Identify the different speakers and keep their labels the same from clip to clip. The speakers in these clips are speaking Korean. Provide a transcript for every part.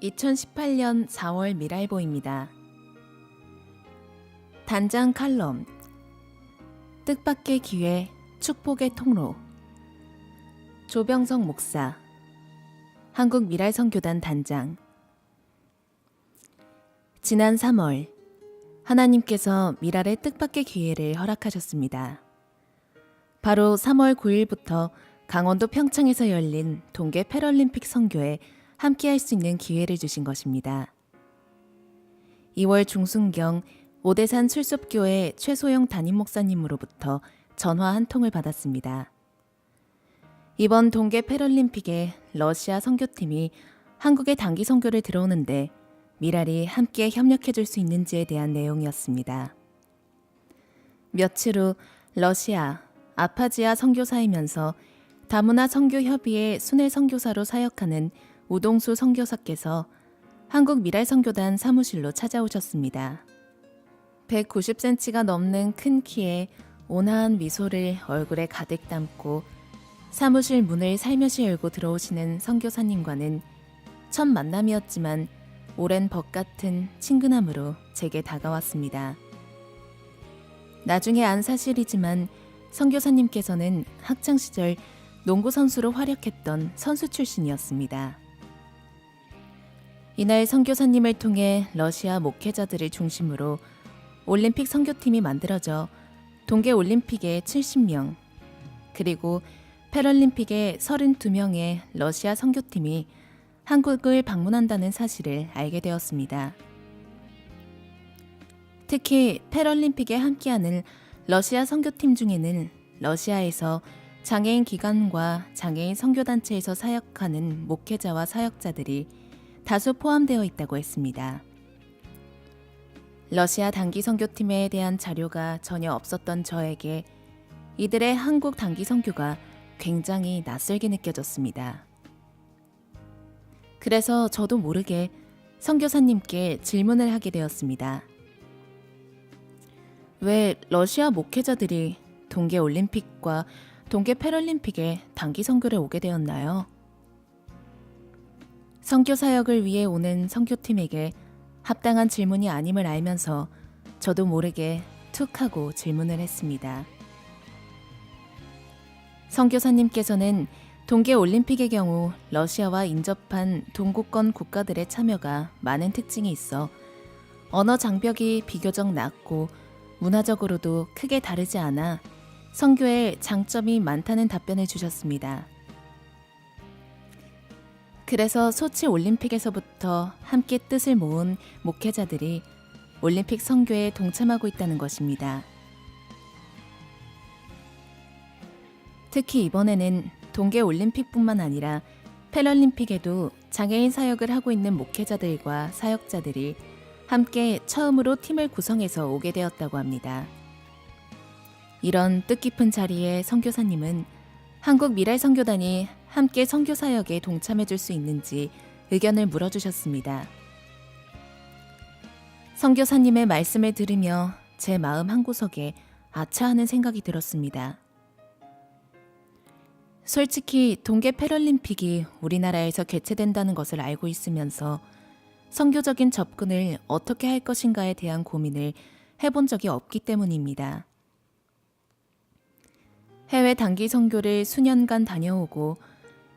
Speaker 1: 2018년 4월 미랄보입니다. 단장 칼럼, 뜻밖의 기회, 축복의 통로. 조병석 목사, 한국 미랄선교단 단장. 지난 3월, 하나님께서 미랄의 뜻밖의 기회를 허락하셨습니다. 바로 3월 9일부터 강원도 평창에서 열린 동계 패럴림픽 선교에 함께할 수 있는 기회를 주신 것입니다. 2월 중순경 오대산 출섭교회 최소영 담임 목사님으로부터 전화 한 통을 받았습니다. 이번 동계 패럴림픽에 러시아 선교팀이 한국에 단기 선교를 들어오는데 미랄이 함께 협력해 줄 수 있는지에 대한 내용이었습니다. 며칠 후 러시아 아파지아 선교사이면서 다문화 선교협의회 순회 선교사로 사역하는 우동수 선교사께서 한국 미랄선교단 사무실로 찾아오셨습니다. 190cm가 넘는 큰 키에 온화한 미소를 얼굴에 가득 담고 사무실 문을 살며시 열고 들어오시는 선교사님과는 첫 만남이었지만 오랜 벗 같은 친근함으로 제게 다가왔습니다. 나중에 안 사실이지만 선교사님께서는 학창시절 농구 선수로 활약했던 선수 출신이었습니다. 이날 선교사님을 통해 러시아 목회자들을 중심으로 올림픽 선교팀이 만들어져 동계올림픽에 70명, 그리고 패럴림픽에 32명의 러시아 선교팀이 한국을 방문한다는 사실을 알게 되었습니다. 특히 패럴림픽에 함께하는 러시아 선교팀 중에는 러시아에서 장애인 기관과 장애인 선교단체에서 사역하는 목회자와 사역자들이 다수 포함되어 있다고 했습니다. 러시아 단기 선교팀에 대한 자료가 전혀 없었던 저에게 이들의 한국 단기 선교가 굉장히 낯설게 느껴졌습니다. 그래서 저도 모르게 선교사님께 질문을 하게 되었습니다. 왜 러시아 목회자들이 동계올림픽과 동계 패럴림픽에 단기 선교를 오게 되었나요? 선교 사역을 위해 오는 선교팀에게 합당한 질문이 아님을 알면서 저도 모르게 툭 하고 질문을 했습니다. 선교사님께서는 동계올림픽의 경우 러시아와 인접한 동구권 국가들의 참여가 많은 특징이 있어 언어 장벽이 비교적 낮고 문화적으로도 크게 다르지 않아 선교에 장점이 많다는 답변을 주셨습니다. 그래서 소치 올림픽에서부터 함께 뜻을 모은 목회자들이 올림픽 선교에 동참하고 있다는 것입니다. 특히 이번에는 동계올림픽뿐만 아니라 패럴림픽에도 장애인 사역을 하고 있는 목회자들과 사역자들이 함께 처음으로 팀을 구성해서 오게 되었다고 합니다. 이런 뜻깊은 자리에 선교사님은 한국 미랄선교단이 함께 선교 사역에 동참해 줄 수 있는지 의견을 물어주셨습니다. 선교사님의 말씀을 들으며 제 마음 한구석에 아차하는 생각이 들었습니다. 솔직히 동계 패럴림픽이 우리나라에서 개최된다는 것을 알고 있으면서 선교적인 접근을 어떻게 할 것인가에 대한 고민을 해본 적이 없기 때문입니다. 해외 단기 선교를 수년간 다녀오고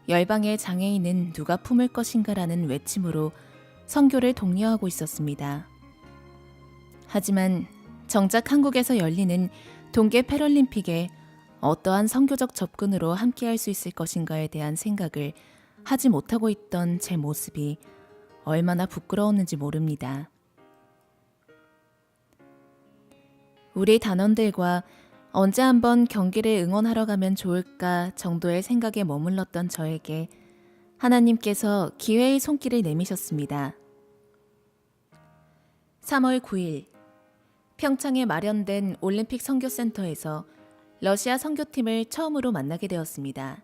Speaker 1: 열방의 장애인은 누가 품을 것인가라는 외침으로 선교를 독려하고 있었습니다. 하지만 정작 한국에서 열리는 동계 패럴림픽에 어떠한 선교적 접근으로 함께할 수 있을 것인가에 대한 생각을 하지 못하고 있던 제 모습이 얼마나 부끄러웠는지 모릅니다. 우리 단원들과 언제 한번 경기를 응원하러 가면 좋을까 정도의 생각에 머물렀던 저에게 하나님께서 기회의 손길을 내미셨습니다. 3월 9일 평창에 마련된 올림픽 선교센터에서 러시아 선교팀을 처음으로 만나게 되었습니다.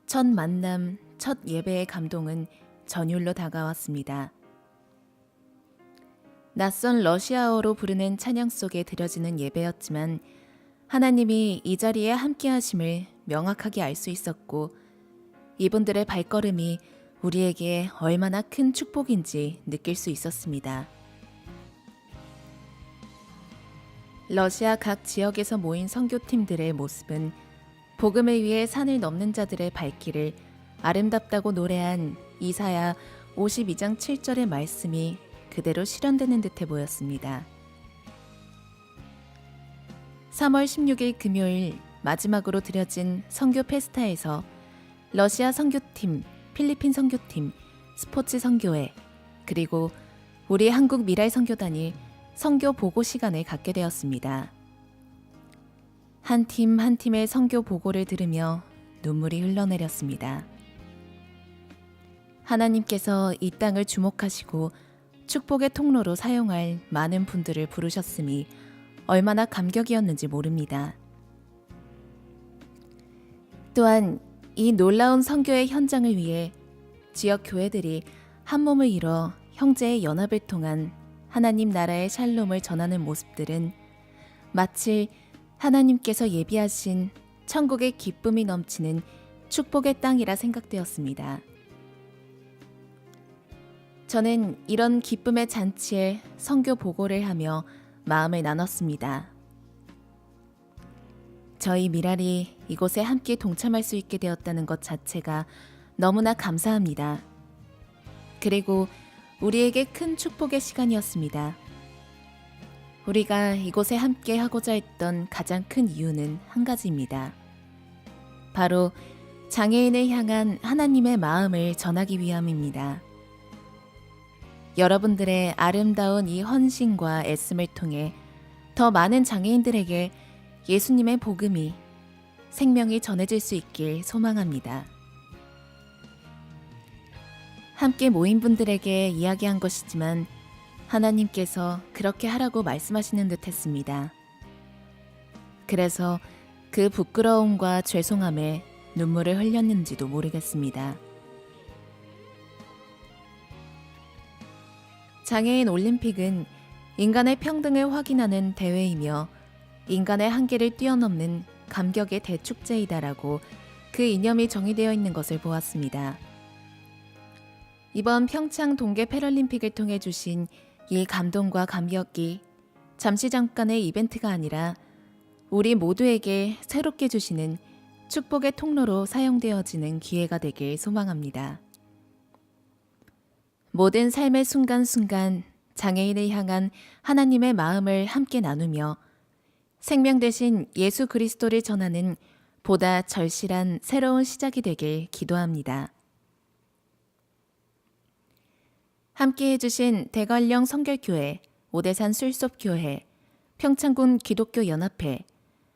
Speaker 1: 첫 만남, 첫 예배의 감동은 전율로 다가왔습니다. 낯선 러시아어로 부르는 찬양 속에 드려지는 예배였지만 하나님이 이 자리에 함께 하심을 명확하게 알 수 있었고 이분들의 발걸음이 우리에게 얼마나 큰 축복인지 느낄 수 있었습니다. 러시아 각 지역에서 모인 선교팀들의 모습은 복음을 위해 산을 넘는 자들의 발길을 아름답다고 노래한 이사야 52장 7절의 말씀이 그대로 실현되는 듯해 보였습니다. 3월 16일 금요일 마지막으로 드려진 선교 페스타에서 러시아 선교팀, 필리핀 선교팀, 스포츠 선교회, 그리고 우리 한국 미랄 선교단이 선교 보고 시간을 갖게 되었습니다. 한 팀 한 팀의 선교 보고를 들으며 눈물이 흘러내렸습니다. 하나님께서 이 땅을 주목하시고 축복의 통로로 사용할 많은 분들을 부르셨음이 얼마나 감격이었는지 모릅니다. 또한 이 놀라운 선교의 현장을 위해 지역 교회들이 한 몸을 이뤄 형제의 연합을 통한 하나님 나라의 샬롬을 전하는 모습들은 마치 하나님께서 예비하신 천국의 기쁨이 넘치는 축복의 땅이라 생각되었습니다. 저는 이런 기쁨의 잔치에 선교 보고를 하며 마음을 나눴습니다. 저희 미랄이 이곳에 함께 동참할 수 있게 되었다는 것 자체가 너무나 감사합니다. 그리고 우리에게 큰 축복의 시간이었습니다. 우리가 이곳에 함께 하고자 했던 가장 큰 이유는 한 가지입니다. 바로 장애인을 향한 하나님의 마음을 전하기 위함입니다. 여러분들의 아름다운 이 헌신과 애씀을 통해 더 많은 장애인들에게 예수님의 복음이, 생명이 전해질 수 있길 소망합니다. 함께 모인 분들에게 이야기한 것이지만 하나님께서 그렇게 하라고 말씀하시는 듯 했습니다. 그래서 그 부끄러움과 죄송함에 눈물을 흘렸는지도 모르겠습니다. 장애인 올림픽은 인간의 평등을 확인하는 대회이며 인간의 한계를 뛰어넘는 감격의 대축제이다라고 그 이념이 정의되어 있는 것을 보았습니다. 이번 평창 동계 패럴림픽을 통해 주신 이 감동과 감격이 잠시 잠깐의 이벤트가 아니라 우리 모두에게 새롭게 주시는 축복의 통로로 사용되어지는 기회가 되길 소망합니다. 모든 삶의 순간순간 장애인을 향한 하나님의 마음을 함께 나누며 생명 대신 예수 그리스도를 전하는 보다 절실한 새로운 시작이 되길 기도합니다. 함께 해주신 대관령 성결교회, 오대산 술섭교회, 평창군 기독교연합회,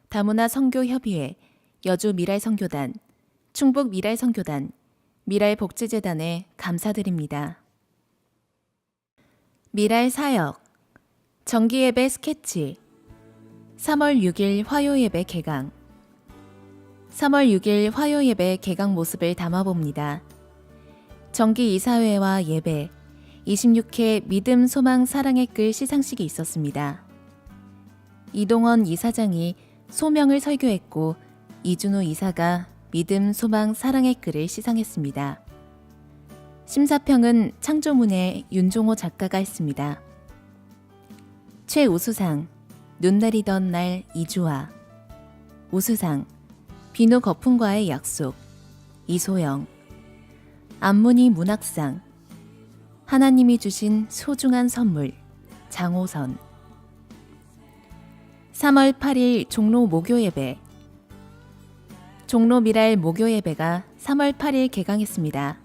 Speaker 1: 다문화 선교협의회, 여주 미랄선교단, 충북 미랄선교단, 미랄복지재단에 감사드립니다. 미랄사역, 정기예배 스케치, 3월 6일 화요예배 개강. 3월 6일 화요예배 개강 모습을 담아봅니다. 정기 이사회와 예배, 26회 믿음, 소망, 사랑의 글 시상식이 있었습니다. 이동원 이사장이 소명을 설교했고 이준우 이사가 믿음, 소망, 사랑의 글을 시상했습니다. 심사평은 창조문의 윤종호 작가가 했습니다. 최우수상, 눈 내리던 날 이주아. 우수상, 비누 거품과의 약속, 이소영. 안문희 문학상, 하나님이 주신 소중한 선물, 장호선. 3월 8일 종로 목요예배. 종로 미랄 목요예배가 3월 8일 개강했습니다.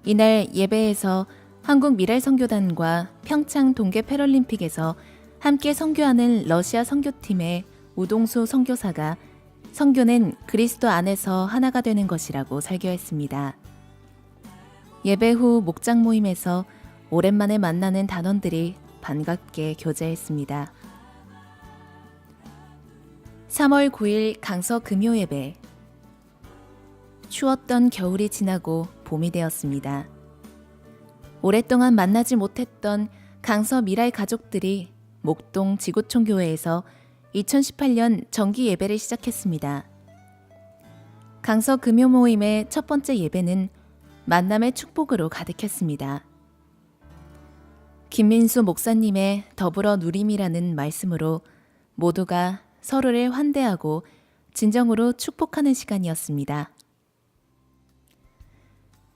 Speaker 1: 이날 예배에서 한국 미랄 선교단과 평창 동계 패럴림픽에서 함께 선교하는 러시아 선교팀의 우동수 선교사가 선교는 그리스도 안에서 하나가 되는 것이라고 설교했습니다. 예배 후 목장 모임에서 오랜만에 만나는 단원들이 반갑게 교제했습니다. 3월 9일 강서 금요예배. 추웠던 겨울이 지나고 봄이 되었습니다. 오랫동안 만나지 못했던 강서 미랄 가족들이 목동 지구촌교회에서 2018년 정기 예배를 시작했습니다. 강서 금요 모임의 첫 번째 예배는 만남의 축복으로 가득했습니다. 김민수 목사님의 더불어 누림이라는 말씀으로 모두가 서로를 환대하고 진정으로 축복하는 시간이었습니다.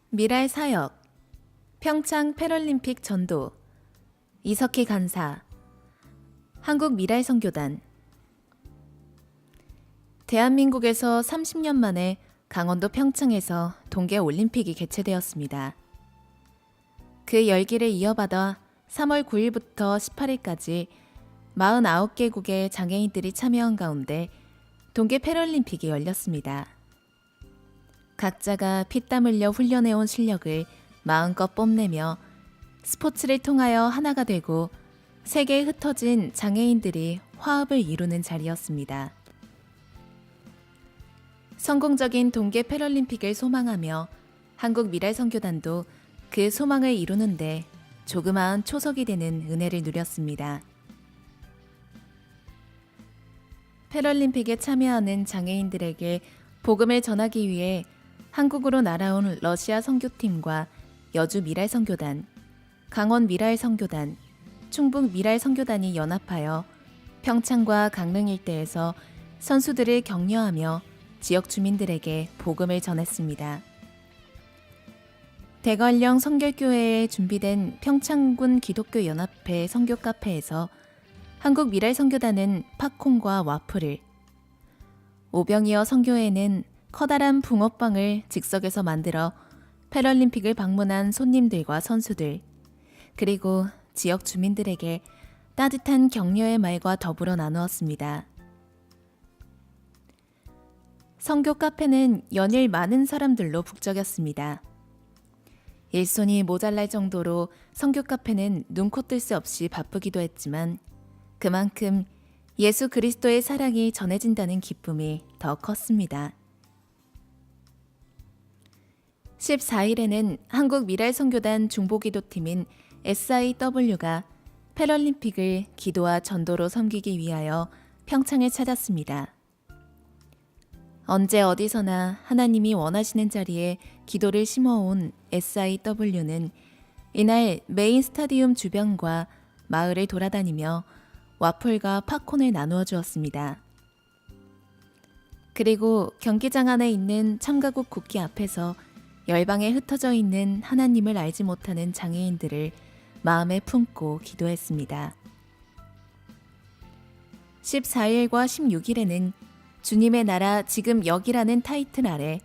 Speaker 1: 미랄 사역, 평창 패럴림픽 전도, 이석희 간사, 한국 미랄 선교단. 대한민국에서 30년 만에 강원도 평창에서 동계 올림픽이 개최되었습니다. 그 열기를 이어받아 3월 9일부터 18일까지 49개국의 장애인들이 참여한 가운데 동계 패럴림픽이 열렸습니다. 각자가 피땀 흘려 훈련해온 실력을 마음껏 뽐내며 스포츠를 통하여 하나가 되고 세계에 흩어진 장애인들이 화합을 이루는 자리였습니다. 성공적인 동계 패럴림픽을 소망하며 한국 미랄 선교단도 그 소망을 이루는데 조그마한 초석이 되는 은혜를 누렸습니다. 패럴림픽에 참여하는 장애인들에게 복음을 전하기 위해 한국으로 날아온 러시아 선교팀과 여주 미랄 선교단, 강원 미랄 선교단, 충북 미랄 선교단이 연합하여 평창과 강릉 일대에서 선수들을 격려하며 지역 주민들에게 복음을 전했습니다. 대관령 성결교회에 준비된 평창군 기독교 연합회 선교 카페에서 한국 미랄 선교단은 팝콘과 와플을, 오병이어 선교회는 커다란 붕어빵을 즉석에서 만들어 패럴림픽을 방문한 손님들과 선수들, 그리고 지역 주민들에게 따뜻한 격려의 말과 더불어 나누었습니다. 선교 카페는 연일 많은 사람들로 북적였습니다. 일손이 모자랄 정도로 선교 카페는 눈코 뜰 새 없이 바쁘기도 했지만 그만큼 예수 그리스도의 사랑이 전해진다는 기쁨이 더 컸습니다. 14일에는 한국 미랄 선교단 중보기도팀인 SIW가 패럴림픽을 기도와 전도로 섬기기 위하여 평창에 찾았습니다. 언제 어디서나 하나님이 원하시는 자리에 기도를 심어온 SIW는 이날 메인 스타디움 주변과 마을을 돌아다니며 와플과 팝콘을 나누어 주었습니다. 그리고 경기장 안에 있는 참가국 국기 앞에서 열방에 흩어져 있는 하나님을 알지 못하는 장애인들을 마음에 품고 기도했습니다. 14일과 16일에는 주님의 나라 지금 여기라는 타이틀 아래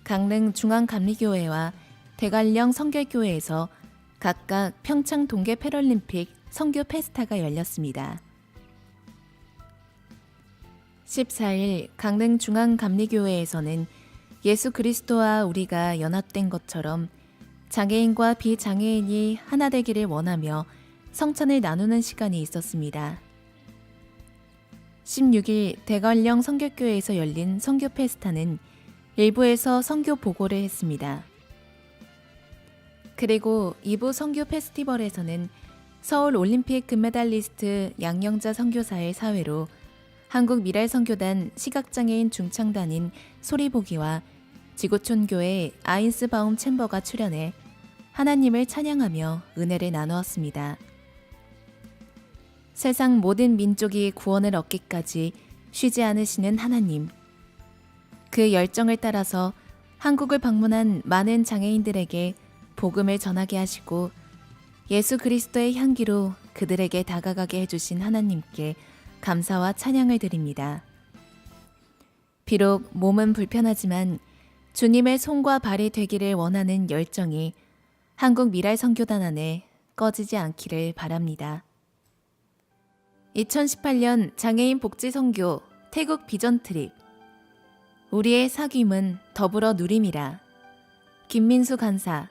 Speaker 1: 강릉 중앙감리교회와 대관령 성결교회에서 각각 평창 동계 패럴림픽 선교 페스타가 열렸습니다. 14일 강릉 중앙감리교회에서는 예수 그리스도와 우리가 연합된 것처럼 장애인과 비장애인이 하나 되기를 원하며 성찬을 나누는 시간이 있었습니다. 16일 대관령 성결교회에서 열린 선교 페스타는 일부에서 선교 보고를 했습니다. 그리고 2부 선교 페스티벌에서는 서울 올림픽 금메달리스트 양영자 선교사의 사회로 한국 미랄 선교단 시각장애인 중창단인 소리보기와 지구촌교회 아인스바움 챔버가 출연해 하나님을 찬양하며 은혜를 나누었습니다. 세상 모든 민족이 구원을 얻기까지 쉬지 않으시는 하나님. 그 열정을 따라서 한국을 방문한 많은 장애인들에게 복음을 전하게 하시고 예수 그리스도의 향기로 그들에게 다가가게 해주신 하나님께 감사와 찬양을 드립니다. 비록 몸은 불편하지만 주님의 손과 발이 되기를 원하는 열정이 한국 미랄 선교단 안에 꺼지지 않기를 바랍니다. 2018년 장애인 복지 선교 태국 비전 트립. 우리의 사귐은 더불어 누림이라. 김민수 간사,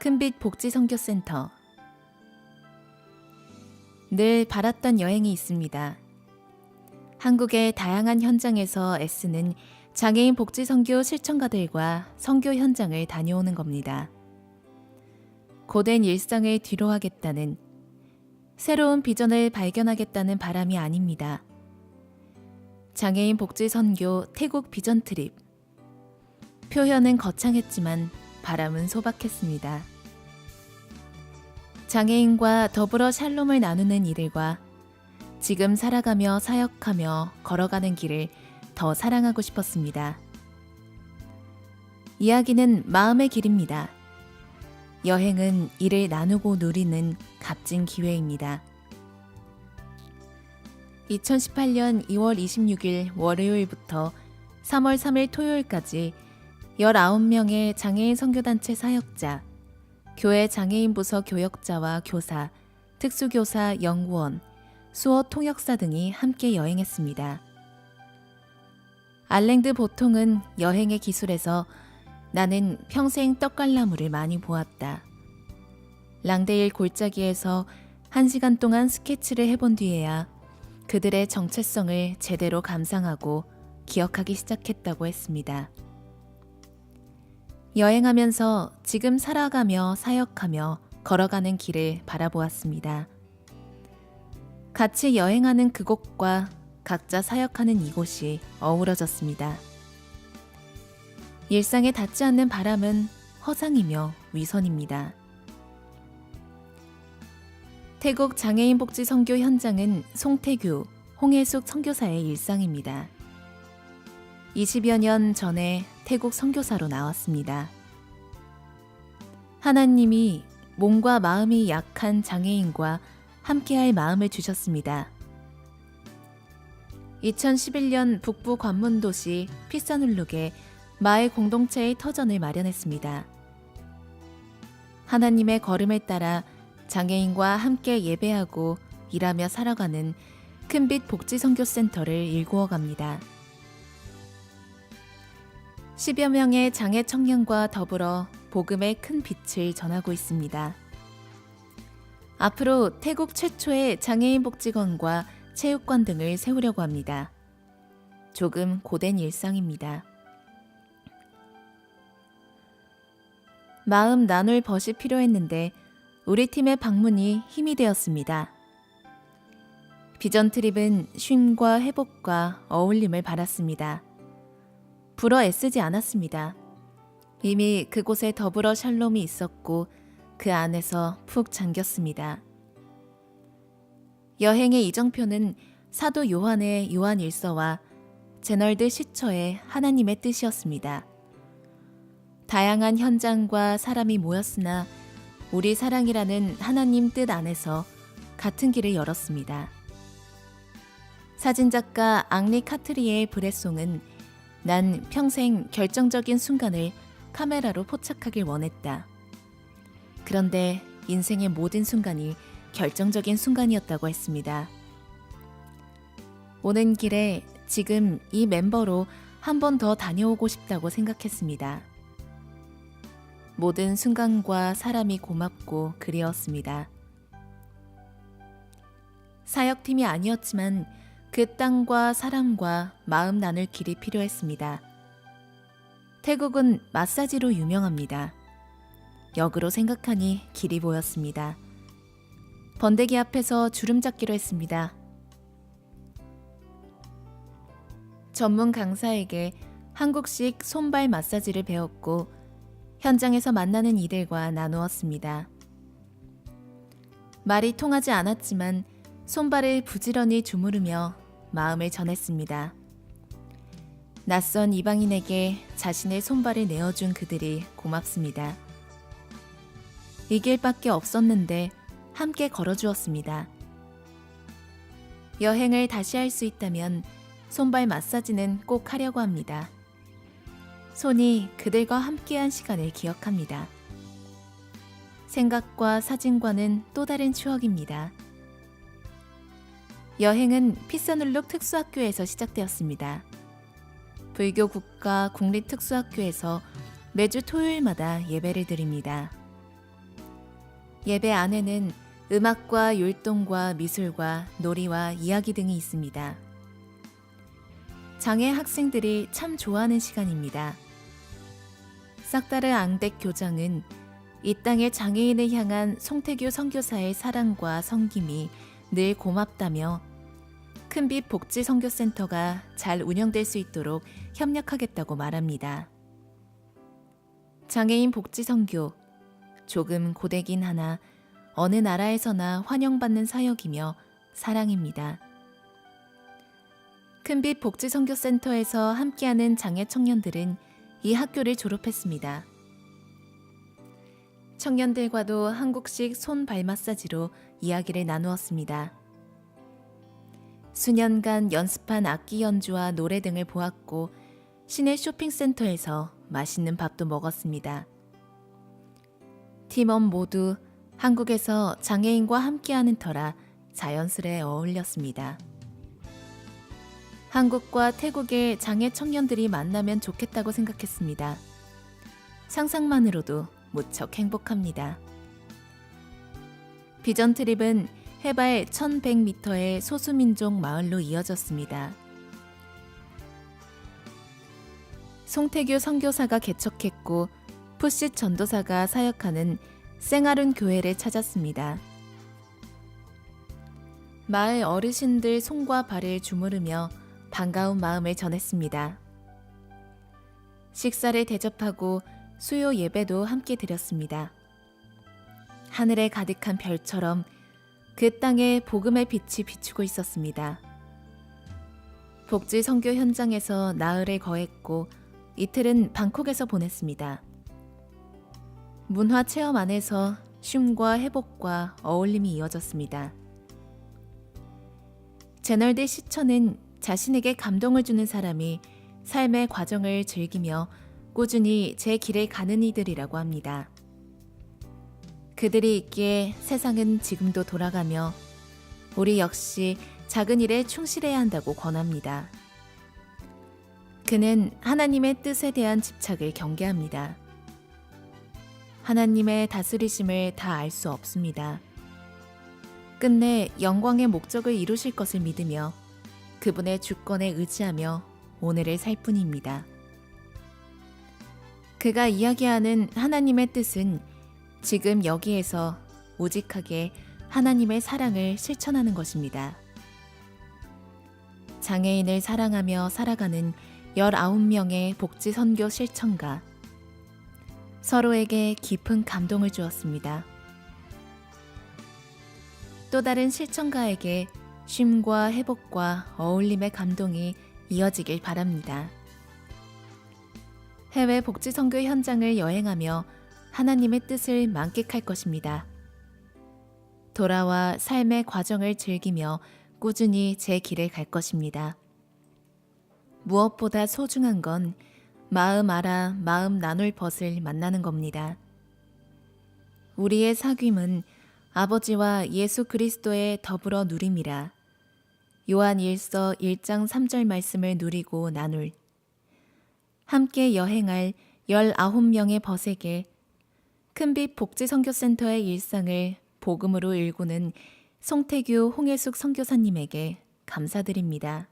Speaker 1: 큰빛 복지 선교센터. 늘 바랐던 여행이 있습니다. 한국의 다양한 현장에서 애쓰는 장애인 복지 선교 실천가들과 선교 현장을 다녀오는 겁니다. 고된 일상을 뒤로하겠다는, 새로운 비전을 발견하겠다는 바람이 아닙니다. 장애인 복지 선교 태국 비전 트립. 표현은 거창했지만 바람은 소박했습니다. 장애인과 더불어 샬롬을 나누는 이들과 지금 살아가며 사역하며 걸어가는 길을 더 사랑하고 싶었습니다. 이야기는 마음의 길입니다. 여행은 이를 나누고 누리는 값진 기회입니다. 2018년 2월 26일 월요일부터 3월 3일 토요일까지 19명의 장애인 선교단체 사역자, 교회 장애인 부서 교역자와 교사, 특수교사, 연구원, 수어 통역사 등이 함께 여행했습니다. 알랭드 보통은 여행의 기술에서 나는 평생 떡갈나무를 많이 보았다. 랑데일 골짜기에서 1시간 동안 스케치를 해본 뒤에야 그들의 정체성을 제대로 감상하고 기억하기 시작했다고 했습니다. 여행하면서 지금 살아가며 사역하며 걸어가는 길을 바라보았습니다. 같이 여행하는 그곳과 각자 사역하는 이곳이 어우러졌습니다. 일상에 닿지 않는 바람은 허상이며 위선입니다. 태국 장애인 복지 선교 현장은 송태규, 홍혜숙 선교사의 일상입니다. 20여 년 전에 태국 선교사로 나왔습니다. 하나님이 몸과 마음이 약한 장애인과 함께할 마음을 주셨습니다. 2011년 북부 관문도시 피사눌룩에 마을 공동체의 터전을 마련했습니다. 하나님의 걸음을 따라 장애인과 함께 예배하고 일하며 살아가는 큰빛 복지선교센터를 일구어 갑니다. 10여 명의 장애 청년과 더불어 복음의 큰 빛을 전하고 있습니다. 앞으로 태국 최초의 장애인 복지관과 체육관 등을 세우려고 합니다. 조금 고된 일상입니다. 마음 나눌 벗이 필요했는데 우리 팀의 방문이 힘이 되었습니다. 비전 트립은 쉼과 회복과 어울림을 바랐습니다. 불어 애쓰지 않았습니다. 이미 그곳에 더불어 샬롬이 있었고 그 안에서 푹 잠겼습니다. 여행의 이정표는 사도 요한의 요한일서와 제널드 시처의 하나님의 뜻이었습니다. 다양한 현장과 사람이 모였으나 우리 사랑이라는 하나님 뜻 안에서 같은 길을 열었습니다. 사진작가 앙리 카트리의 브레송은 난 평생 결정적인 순간을 카메라로 포착하길 원했다. 그런데 인생의 모든 순간이 결정적인 순간이었다고 했습니다. 오는 길에 지금 이 멤버로 한 번 더 다녀오고 싶다고 생각했습니다. 모든 순간과 사람이 고맙고 그리웠습니다. 사역팀이 아니었지만 그 땅과 사람과 마음 나눌 길이 필요했습니다. 태국은 마사지로 유명합니다. 역으로 생각하니 길이 보였습니다. 번데기 앞에서 주름 잡기로 했습니다. 전문 강사에게 한국식 손발 마사지를 배웠고 현장에서 만나는 이들과 나누었습니다. 말이 통하지 않았지만 손발을 부지런히 주무르며 마음을 전했습니다. 낯선 이방인에게 자신의 손발을 내어준 그들이 고맙습니다. 이 길밖에 없었는데 함께 걸어주었습니다. 여행을 다시 할 수 있다면 손발 마사지는 꼭 하려고 합니다. 손이 그들과 함께한 시간을 기억합니다. 생각과 사진과는 또 다른 추억입니다. 여행은 피사눌룩 특수학교에서 시작되었습니다. 불교 국가 국립특수학교에서 매주 토요일마다 예배를 드립니다. 예배 안에는 음악과 율동과 미술과 놀이와 이야기 등이 있습니다. 장애 학생들이 참 좋아하는 시간입니다. 싹다르 앙덱 교장은 이 땅의 장애인을 향한 송태규 선교사의 사랑과 섬김이 늘 고맙다며 큰빛 복지 선교센터가 잘 운영될 수 있도록 협력하겠다고 말합니다. 장애인 복지 선교. 조금 고되긴 하나 어느 나라에서나 환영받는 사역이며 사랑입니다. 큰빛 복지선교센터에서 함께하는 장애 청년들은 이 학교를 졸업했습니다. 청년들과도 한국식 손발 마사지로 이야기를 나누었습니다. 수년간 연습한 악기 연주와 노래 등을 보았고 시내 쇼핑센터에서 맛있는 밥도 먹었습니다. 팀원 모두 한국에서 장애인과 함께하는 터라 자연스레 어울렸습니다. 한국과 태국의 장애 청년들이 만나면 좋겠다고 생각했습니다. 상상만으로도 무척 행복합니다. 비전 트립은 해발 1100m의 소수민족 마을로 이어졌습니다. 송태규 선교사가 개척했고 푸싯 전도사가 사역하는 생아룬 교회를 찾았습니다. 마을 어르신들 손과 발을 주무르며 반가운 마음을 전했습니다. 식사를 대접하고 수요 예배도 함께 드렸습니다. 하늘에 가득한 별처럼 그 땅에 복음의 빛이 비추고 있었습니다. 복지 선교 현장에서 나흘을 거했고 이틀은 방콕에서 보냈습니다. 문화 체험 안에서 쉼과 회복과 어울림이 이어졌습니다. 제널드 시처는 자신에게 감동을 주는 사람이 삶의 과정을 즐기며 꾸준히 제 길을 가는 이들이라고 합니다. 그들이 있기에 세상은 지금도 돌아가며 우리 역시 작은 일에 충실해야 한다고 권합니다. 그는 하나님의 뜻에 대한 집착을 경계합니다. 하나님의 다스리심을 다 알 수 없습니다. 끝내 영광의 목적을 이루실 것을 믿으며 그분의 주권에 의지하며 오늘을 살 뿐입니다. 그가 이야기하는 하나님의 뜻은 지금 여기에서 우직하게 하나님의 사랑을 실천하는 것입니다. 장애인을 사랑하며 살아가는 19명의 복지 선교 실천가. 서로에게 깊은 감동을 주었습니다. 또 다른 실천가에게 쉼과 회복과 어울림의 감동이 이어지길 바랍니다. 해외 복지 선교 현장을 여행하며 하나님의 뜻을 만끽할 것입니다. 돌아와 삶의 과정을 즐기며 꾸준히 제 길을 갈 것입니다. 무엇보다 소중한 건 마음 알아 마음 나눌 벗을 만나는 겁니다. 우리의 사귐은 아버지와 예수 그리스도의 더불어 누림이라. 요한 1서 1장 3절 말씀을 누리고 나눌. 함께 여행할 19명의 벗에게 큰빛 복지선교센터의 일상을 복음으로 일구는 송태규 홍혜숙 선교사님에게 감사드립니다.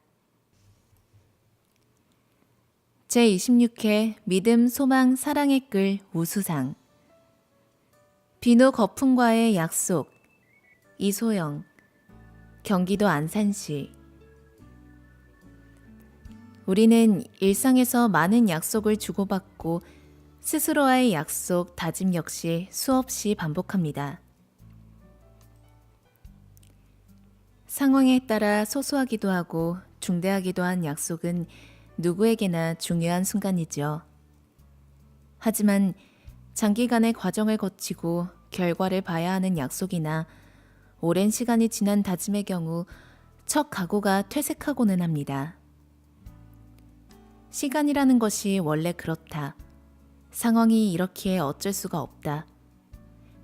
Speaker 1: 제26회 믿음, 소망, 사랑의 끌 우수상. 비누 거품과의 약속. 이소영. 경기도 안산시. 우리는 일상에서 많은 약속을 주고받고 스스로와의 약속, 다짐 역시 수없이 반복합니다. 상황에 따라 소소하기도 하고 중대하기도 한 약속은 누구에게나 중요한 순간이죠. 하지만 장기간의 과정을 거치고 결과를 봐야 하는 약속이나 오랜 시간이 지난 다짐의 경우 첫 각오가 퇴색하고는 합니다. 시간이라는 것이 원래 그렇다. 상황이 이렇기에 어쩔 수가 없다.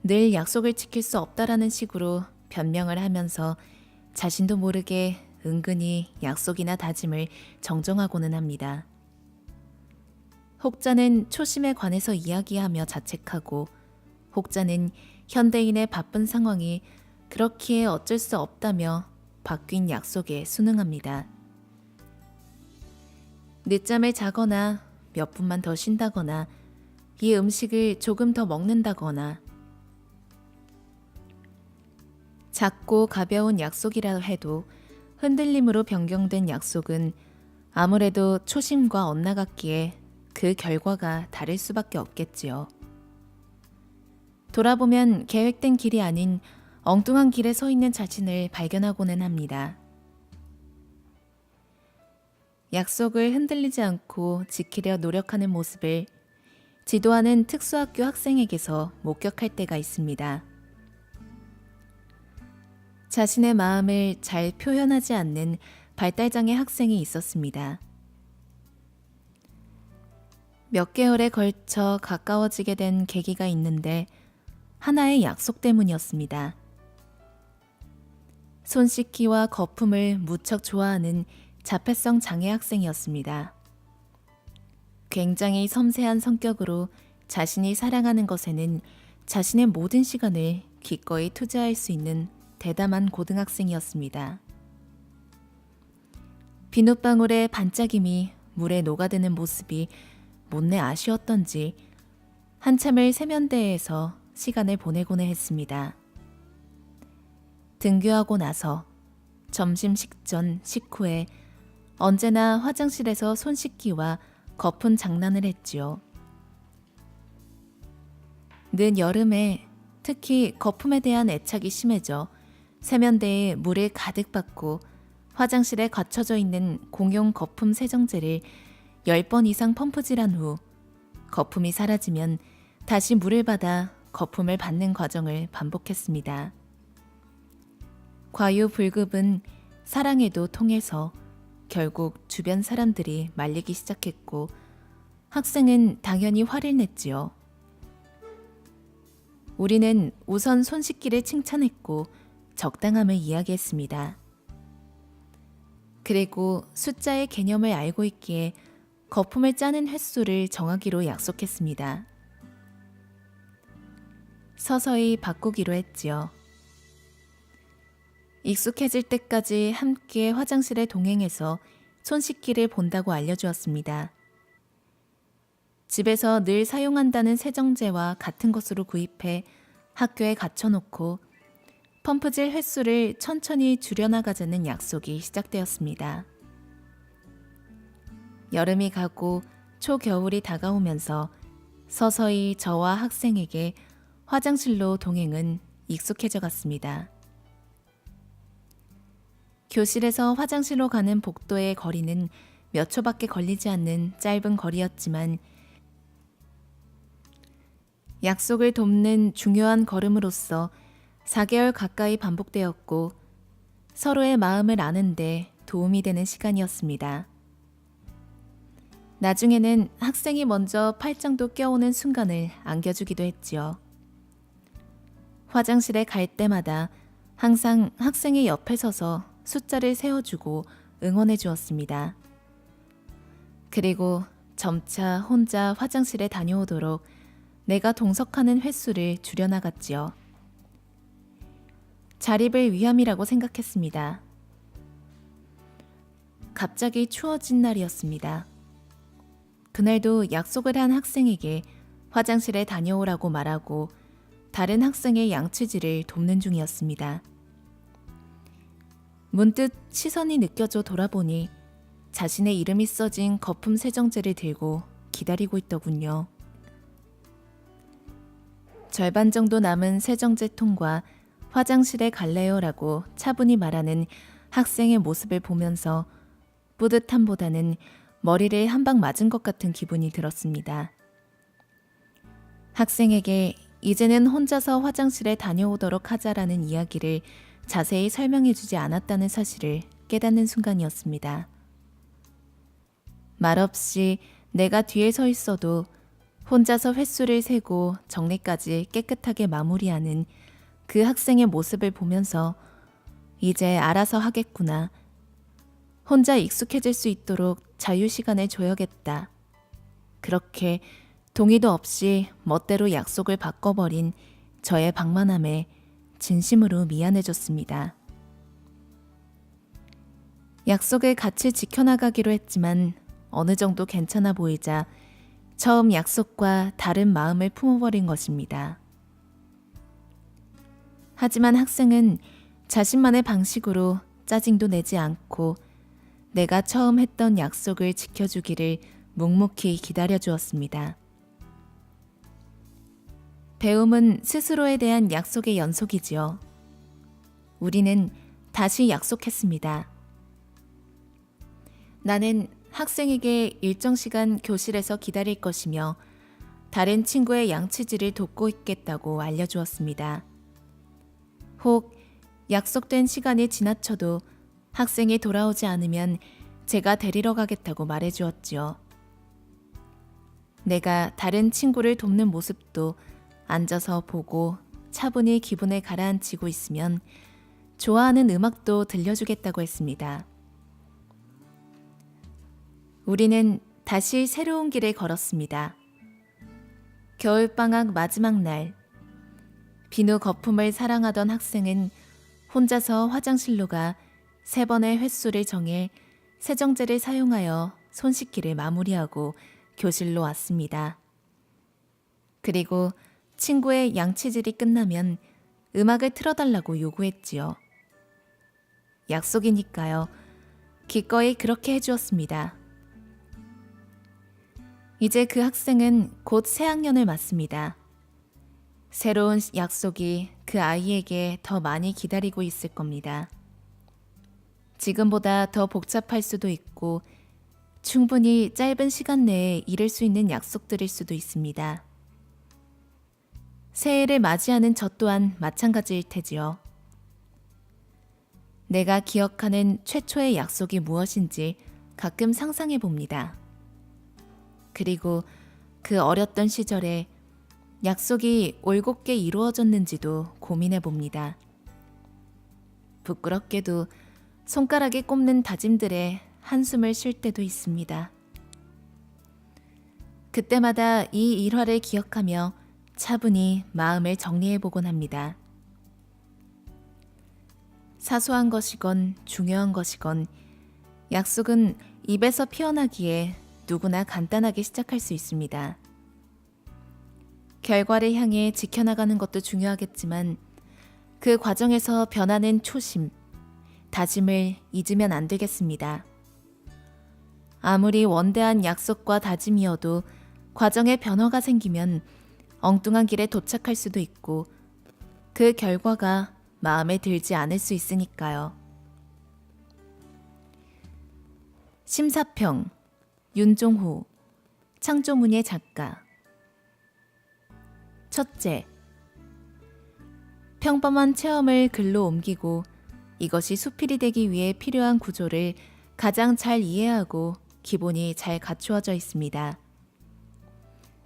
Speaker 1: 늘 약속을 지킬 수 없다라는 식으로 변명을 하면서 자신도 모르게 은근히 약속이나 다짐을 정정하고는 합니다. 혹자는 초심에 관해서 이야기하며 자책하고 혹자는 현대인의 바쁜 상황이 그렇기에 어쩔 수 없다며 바뀐 약속에 순응합니다. 늦잠을 자거나 몇 분만 더 쉰다거나 이 음식을 조금 더 먹는다거나 작고 가벼운 약속이라 해도 흔들림으로 변경된 약속은 아무래도 초심과 엇나갔기에 그 결과가 다를 수밖에 없겠지요. 돌아보면 계획된 길이 아닌 엉뚱한 길에 서 있는 자신을 발견하고는 합니다. 약속을 흔들리지 않고 지키려 노력하는 모습을 지도하는 특수학교 학생에게서 목격할 때가 있습니다. 자신의 마음을 잘 표현하지 않는 발달장애 학생이 있었습니다. 몇 개월에 걸쳐 가까워지게 된 계기가 있는데 하나의 약속 때문이었습니다. 손 씻기와 거품을 무척 좋아하는 자폐성 장애 학생이었습니다. 굉장히 섬세한 성격으로 자신이 사랑하는 것에는 자신의 모든 시간을 기꺼이 투자할 수 있는 대담한 고등학생이었습니다. 비눗방울의 반짝임이 물에 녹아드는 모습이 못내 아쉬웠던지 한참을 세면대에서 시간을 보내고는 했습니다. 등교하고 나서 점심 식전 식후에 언제나 화장실에서 손 씻기와 거품 장난을 했지요. 늦 여름에 특히 거품에 대한 애착이 심해져 세면대에 물을 가득 받고 화장실에 갖춰져 있는 공용 거품 세정제를 10번 이상 펌프질한 후 거품이 사라지면 다시 물을 받아 거품을 받는 과정을 반복했습니다. 과유불급은 사랑에도 통해서 결국 주변 사람들이 말리기 시작했고 학생은 당연히 화를 냈지요. 우리는 우선 손 씻기를 칭찬했고 적당함을 이야기했습니다. 그리고 숫자의 개념을 알고 있기에 거품을 짜는 횟수를 정하기로 약속했습니다. 서서히 바꾸기로 했지요. 익숙해질 때까지 함께 화장실에 동행해서 손 씻기를 본다고 알려주었습니다. 집에서 늘 사용한다는 세정제와 같은 것으로 구입해 학교에 갖춰놓고 펌프질 횟수를 천천히 줄여나가자는 약속이 시작되었습니다. 여름이 가고 초겨울이 다가오면서 서서히 저와 학생에게 화장실로 동행은 익숙해져 갔습니다. 교실에서 화장실로 가는 복도의 거리는 몇 초밖에 걸리지 않는 짧은 거리였지만 약속을 돕는 중요한 걸음으로써 4개월 가까이 반복되었고 서로의 마음을 아는데 도움이 되는 시간이었습니다. 나중에는 학생이 먼저 팔짱도 껴오는 순간을 안겨주기도 했지요. 화장실에 갈 때마다 항상 학생의 옆에 서서 숫자를 세어주고 응원해 주었습니다. 그리고 점차 혼자 화장실에 다녀오도록 내가 동석하는 횟수를 줄여나갔지요. 자립을 위함이라고 생각했습니다. 갑자기 추워진 날이었습니다. 그날도 약속을 한 학생에게 화장실에 다녀오라고 말하고 다른 학생의 양치질을 돕는 중이었습니다. 문득 시선이 느껴져 돌아보니 자신의 이름이 써진 거품 세정제를 들고 기다리고 있더군요. 절반 정도 남은 세정제 통과 화장실에 갈래요라고 차분히 말하는 학생의 모습을 보면서 뿌듯함보다는 머리를 한 방 맞은 것 같은 기분이 들었습니다. 학생에게 이제는 혼자서 화장실에 다녀오도록 하자라는 이야기를 자세히 설명해주지 않았다는 사실을 깨닫는 순간이었습니다. 말없이 내가 뒤에 서 있어도 혼자서 횟수를 세고 정리까지 깨끗하게 마무리하는 그 학생의 모습을 보면서 이제 알아서 하겠구나. 혼자 익숙해질 수 있도록 자유시간을 줘야겠다. 그렇게 동의도 없이 멋대로 약속을 바꿔버린 저의 방만함에 진심으로 미안해졌습니다. 약속을 같이 지켜나가기로 했지만 어느 정도 괜찮아 보이자 처음 약속과 다른 마음을 품어버린 것입니다. 하지만 학생은 자신만의 방식으로 짜증도 내지 않고 내가 처음 했던 약속을 지켜주기를 묵묵히 기다려주었습니다. 배움은 스스로에 대한 약속의 연속이지요. 우리는 다시 약속했습니다. 나는 학생에게 일정 시간 교실에서 기다릴 것이며 다른 친구의 양치질을 돕고 있겠다고 알려주었습니다. 혹 약속된 시간이 지나쳐도 학생이 돌아오지 않으면 제가 데리러 가겠다고 말해주었지요. 내가 다른 친구를 돕는 모습도 앉아서 보고 차분히 기분을 가라앉히고 있으면 좋아하는 음악도 들려주겠다고 했습니다. 우리는 다시 새로운 길을 걸었습니다. 겨울방학 마지막 날, 비누 거품을 사랑하던 학생은 혼자서 화장실로 가 3번의 횟수를 정해 세정제를 사용하여 손 씻기를 마무리하고 교실로 왔습니다. 그리고 친구의 양치질이 끝나면 음악을 틀어달라고 요구했지요. 약속이니까요. 기꺼이 그렇게 해주었습니다. 이제 그 학생은 곧 새 학년을 맞습니다. 새로운 약속이 그 아이에게 더 많이 기다리고 있을 겁니다. 지금보다 더 복잡할 수도 있고 충분히 짧은 시간 내에 이룰 수 있는 약속들일 수도 있습니다. 새해를 맞이하는 저 또한 마찬가지일 테지요. 내가 기억하는 최초의 약속이 무엇인지 가끔 상상해 봅니다. 그리고 그 어렸던 시절에 약속이 올곧게 이루어졌는지도 고민해 봅니다. 부끄럽게도 손가락에 꼽는 다짐들에 한숨을 쉴 때도 있습니다. 그때마다 이 일화를 기억하며 차분히 마음을 정리해 보곤 합니다. 사소한 것이건 중요한 것이건 약속은 입에서 피어나기에 누구나 간단하게 시작할 수 있습니다. 결과를 향해 지켜나가는 것도 중요하겠지만 그 과정에서 변하는 초심, 다짐을 잊으면 안 되겠습니다. 아무리 원대한 약속과 다짐이어도 과정에 변화가 생기면 엉뚱한 길에 도착할 수도 있고 그 결과가 마음에 들지 않을 수 있으니까요. 심사평, 윤종호, 창조문예 작가. 첫째, 평범한 체험을 글로 옮기고 이것이 수필이 되기 위해 필요한 구조를 가장 잘 이해하고 기본이 잘 갖추어져 있습니다.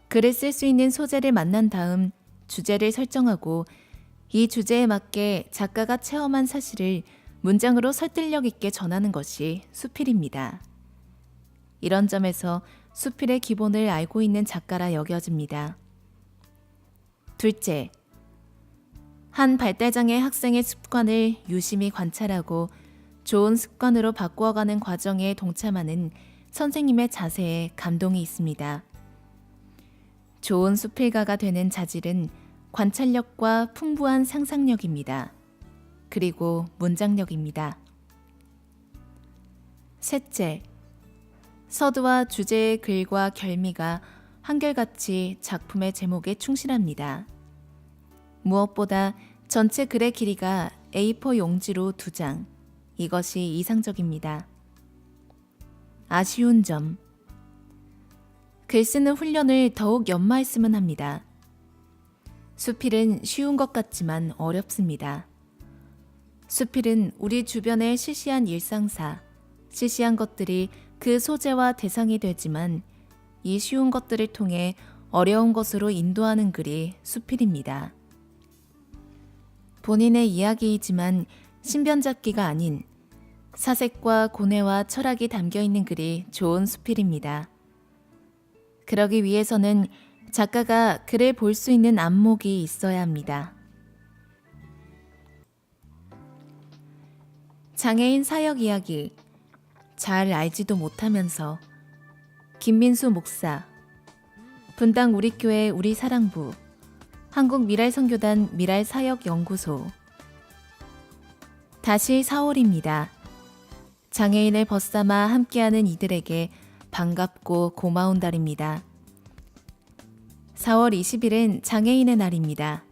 Speaker 1: 글을 쓸 수 있는 소재를 만난 다음 주제를 설정하고 이 주제에 맞게 작가가 체험한 사실을 문장으로 설득력 있게 전하는 것이 수필입니다. 이런 점에서 수필의 기본을 알고 있는 작가라 여겨집니다. 둘째, 한 발달장애 학생의 습관을 유심히 관찰하고 좋은 습관으로 바꾸어가는 과정에 동참하는 선생님의 자세에 감동이 있습니다. 좋은 수필가가 되는 자질은 관찰력과 풍부한 상상력입니다. 그리고 문장력입니다. 셋째, 서두와 주제의 글과 결미가 한결같이 작품의 제목에 충실합니다. 무엇보다 전체 글의 길이가 A4 용지로 2장, 이것이 이상적입니다. 아쉬운 점, 글 쓰는 훈련을 더욱 연마했으면 합니다. 수필은 쉬운 것 같지만 어렵습니다. 수필은 우리 주변의 시시한 일상사, 시시한 것들이 그 소재와 대상이 되지만 이 쉬운 것들을 통해 어려운 것으로 인도하는 글이 수필입니다. 본인의 이야기이지만 신변잡기가 아닌 사색과 고뇌와 철학이 담겨있는 글이 좋은 수필입니다. 그러기 위해서는 작가가 글을 볼 수 있는 안목이 있어야 합니다. 장애인 사역 이야기, 잘 알지도 못하면서. 김민수 목사, 분당 우리교회 우리사랑부, 한국미랄선교단 미랄사역연구소. 다시 4월입니다. 장애인을 벗삼아 함께하는 이들에게 반갑고 고마운 달입니다. 4월 20일은 장애인의 날입니다.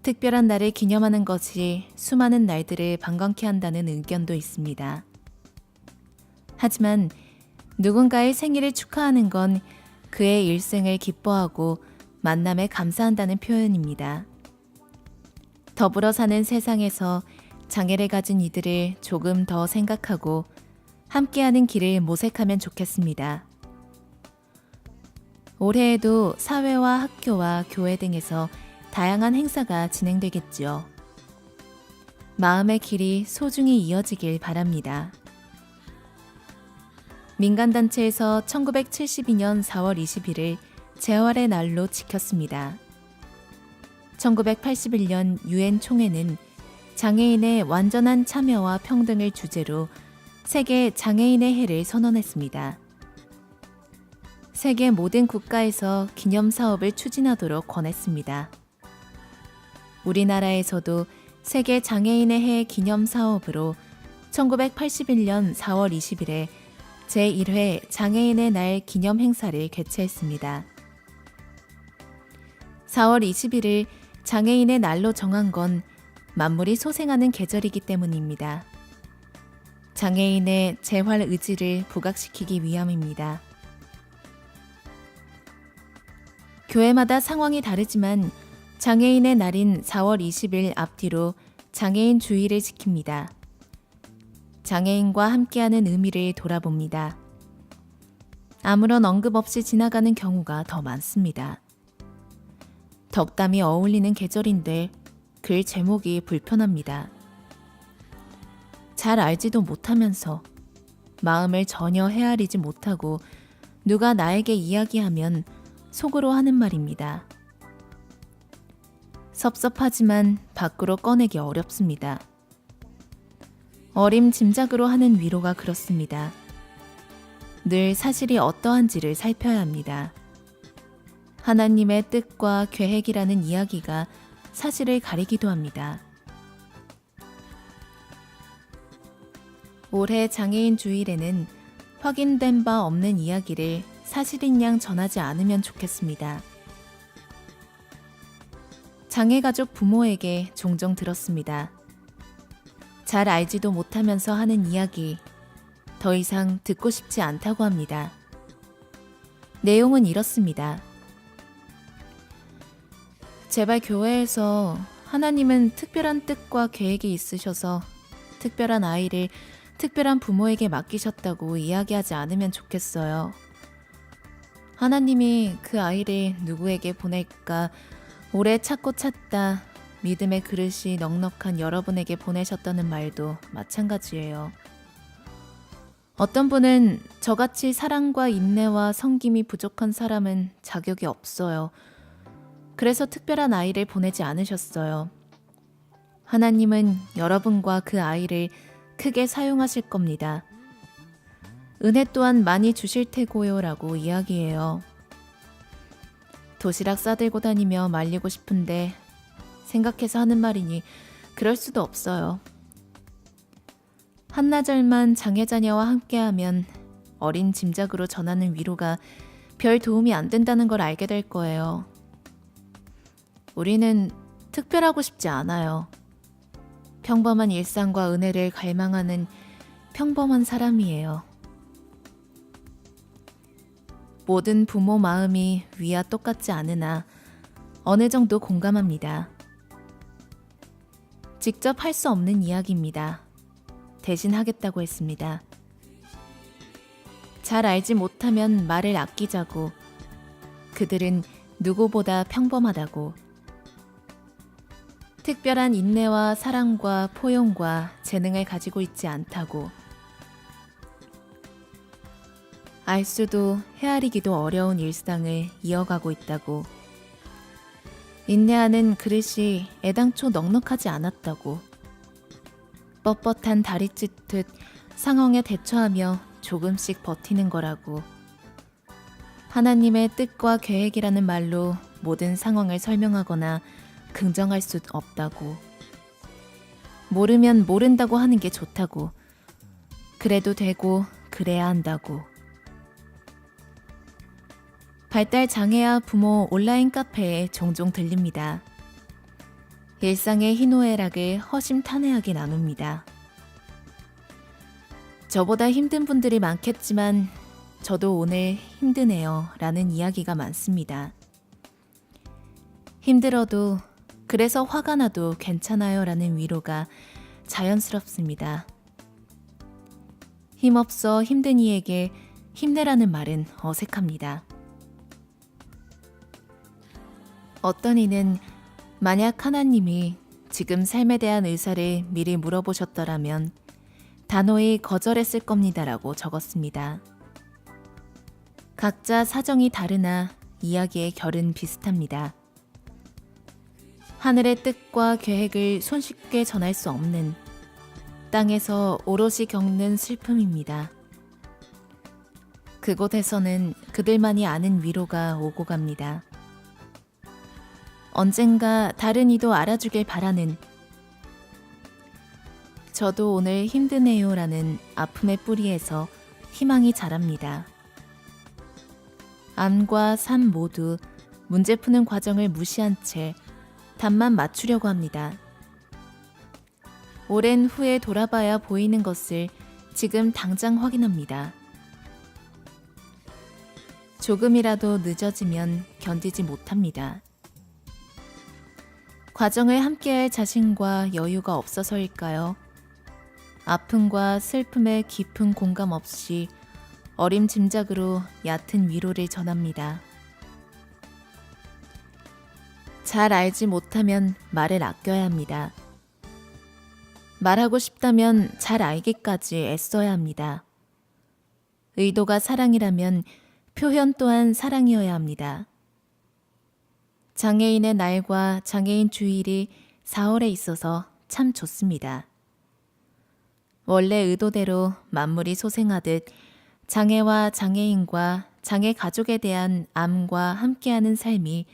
Speaker 1: 특별한 날을 기념하는 것이 수많은 날들을 반갑게 한다는 의견도 있습니다. 하지만 누군가의 생일을 축하하는 건 그의 일생을 기뻐하고 만남에 감사한다는 표현입니다. 더불어 사는 세상에서 장애를 가진 이들을 조금 더 생각하고 함께하는 길을 모색하면 좋겠습니다. 올해에도 사회와 학교와 교회 등에서 다양한 행사가 진행되겠지요. 마음의 길이 소중히 이어지길 바랍니다. 민간단체에서 1972년 4월 20일을 재활의 날로 지켰습니다. 1981년 유엔 총회는 장애인의 완전한 참여와 평등을 주제로 세계 장애인의 해를 선언했습니다. 세계 모든 국가에서 기념 사업을 추진하도록 권했습니다. 우리나라에서도 세계 장애인의 해 기념 사업으로 1981년 4월 20일에 제1회 장애인의 날 기념 행사를 개최했습니다. 4월 20일을 장애인의 날로 정한 건 만물이 소생하는 계절이기 때문입니다. 장애인의 재활 의지를 부각시키기 위함입니다. 교회마다 상황이 다르지만 장애인의 날인 4월 20일 앞뒤로 장애인 주의를 지킵니다. 장애인과 함께하는 의미를 돌아봅니다. 아무런 언급 없이 지나가는 경우가 더 많습니다. 덕담이 어울리는 계절인데 글 제목이 불편합니다. 잘 알지도 못하면서 마음을 전혀 헤아리지 못하고 누가 나에게 이야기하면 속으로 하는 말입니다. 섭섭하지만 밖으로 꺼내기 어렵습니다. 어림짐작으로 하는 위로가 그렇습니다. 늘 사실이 어떠한지를 살펴야 합니다. 하나님의 뜻과 계획이라는 이야기가 사실을 가리기도 합니다. 올해 장애인 주일에는 확인된 바 없는 이야기를 사실인 양 전하지 않으면 좋겠습니다. 장애가족 부모에게 종종 들었습니다. 잘 알지도 못하면서 하는 이야기, 더 이상 듣고 싶지 않다고 합니다. 내용은 이렇습니다. 제발 교회에서 하나님은 특별한 뜻과 계획이 있으셔서 특별한 아이를 특별한 부모에게 맡기셨다고 이야기하지 않으면 좋겠어요. 하나님이 그 아이를 누구에게 보낼까 오래 찾고 찾다 믿음의 그릇이 넉넉한 여러분에게 보내셨다는 말도 마찬가지예요. 어떤 분은 저같이 사랑과 인내와 섬김이 부족한 사람은 자격이 없어요. 그래서 특별한 아이를 보내지 않으셨어요. 하나님은 여러분과 그 아이를 크게 사용하실 겁니다. 은혜 또한 많이 주실 테고요 라고 이야기해요. 도시락 싸들고 다니며 말리고 싶은데 생각해서 하는 말이니 그럴 수도 없어요. 한나절만 장애자녀와 함께하면 어린 짐작으로 전하는 위로가 별 도움이 안 된다는 걸 알게 될 거예요. 우리는 특별하고 싶지 않아요. 평범한 일상과 은혜를 갈망하는 평범한 사람이에요. 모든 부모 마음이 위와 똑같지 않으나 어느 정도 공감합니다. 직접 할 수 없는 이야기입니다. 대신 하겠다고 했습니다. 잘 알지 못하면 말을 아끼자고, 그들은 누구보다 평범하다고, 특별한 인내와 사랑과 포용과 재능을 가지고 있지 않다고, 알 수도 헤아리기도 어려운 일상을 이어가고 있다고, 인내하는 그릇이 애당초 넉넉하지 않았다고, 뻣뻣한 다리 찢듯 상황에 대처하며 조금씩 버티는 거라고, 하나님의 뜻과 계획이라는 말로 모든 상황을 설명하거나 긍정할 수 없다고, 모르면 모른다고 하는 게 좋다고, 그래도 되고 그래야 한다고, 발달 장애아 부모 온라인 카페에 종종 들립니다. 일상의 희노애락을 허심탄회하게 나눕니다. 저보다 힘든 분들이 많겠지만 저도 오늘 힘드네요 라는 이야기가 많습니다. 힘들어도 그래서 화가 나도 괜찮아요 라는 위로가 자연스럽습니다. 힘없어 힘든 이에게 힘내라는 말은 어색합니다. 어떤 이는 만약 하나님이 지금 삶에 대한 의사를 미리 물어보셨더라면 단호히 거절했을 겁니다라고 적었습니다. 각자 사정이 다르나 이야기의 결은 비슷합니다. 하늘의 뜻과 계획을 손쉽게 전할 수 없는 땅에서 오롯이 겪는 슬픔입니다. 그곳에서는 그들만이 아는 위로가 오고 갑니다. 언젠가 다른 이도 알아주길 바라는 저도 오늘 힘드네요 라는 아픔의 뿌리에서 희망이 자랍니다. 암과 삶 모두 문제 푸는 과정을 무시한 채 답만 맞추려고 합니다. 오랜 후에 돌아봐야 보이는 것을 지금 당장 확인합니다. 조금이라도 늦어지면 견디지 못합니다. 과정을 함께할 자신과 여유가 없어서일까요? 아픔과 슬픔에 깊은 공감 없이 어림짐작으로 얕은 위로를 전합니다. 잘 알지 못하면 말을 아껴야 합니다. 말하고 싶다면 잘 알기까지 애써야 합니다. 의도가 사랑이라면 표현 또한 사랑이어야 합니다. 장애인의 날과 장애인 주일이 4월에 있어서 참 좋습니다. 원래 의도대로 만물이 소생하듯 장애와 장애인과 장애 가족에 대한 암과 함께하는 삶이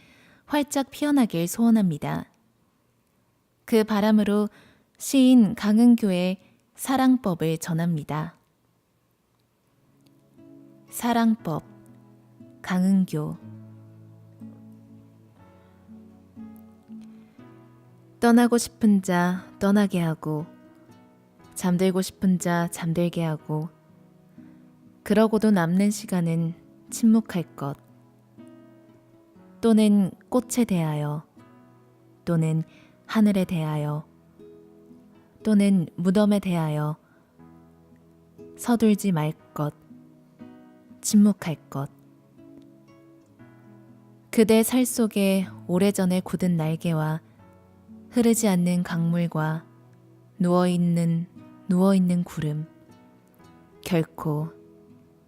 Speaker 1: 활짝 피어나길 소원합니다. 그 바람으로 시인 강은교의 사랑법을 전합니다. 사랑법, 강은교. 떠나고 싶은 자 떠나게 하고 잠들고 싶은 자 잠들게 하고 그러고도 남는 시간은 침묵할 것 또는 꽃에 대하여 또는 하늘에 대하여 또는 무덤에 대하여 서둘지 말 것 침묵할 것 그대 살 속에 오래전에 굳은 날개와 흐르지 않는 강물과 누워있는 구름 결코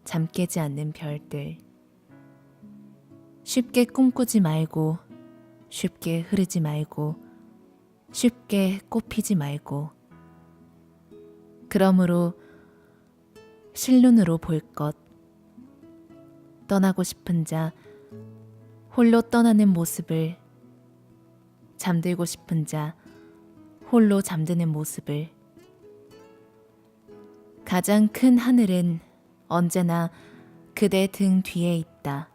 Speaker 1: 잠 깨지 않는 별들 쉽게 꿈꾸지 말고 쉽게 흐르지 말고 쉽게 꽃피지 말고 그러므로 실눈으로 볼 것 떠나고 싶은 자 홀로 떠나는 모습을 잠들고 싶은 자 홀로 잠드는 모습을 가장 큰 하늘은 언제나 그대 등 뒤에 있다.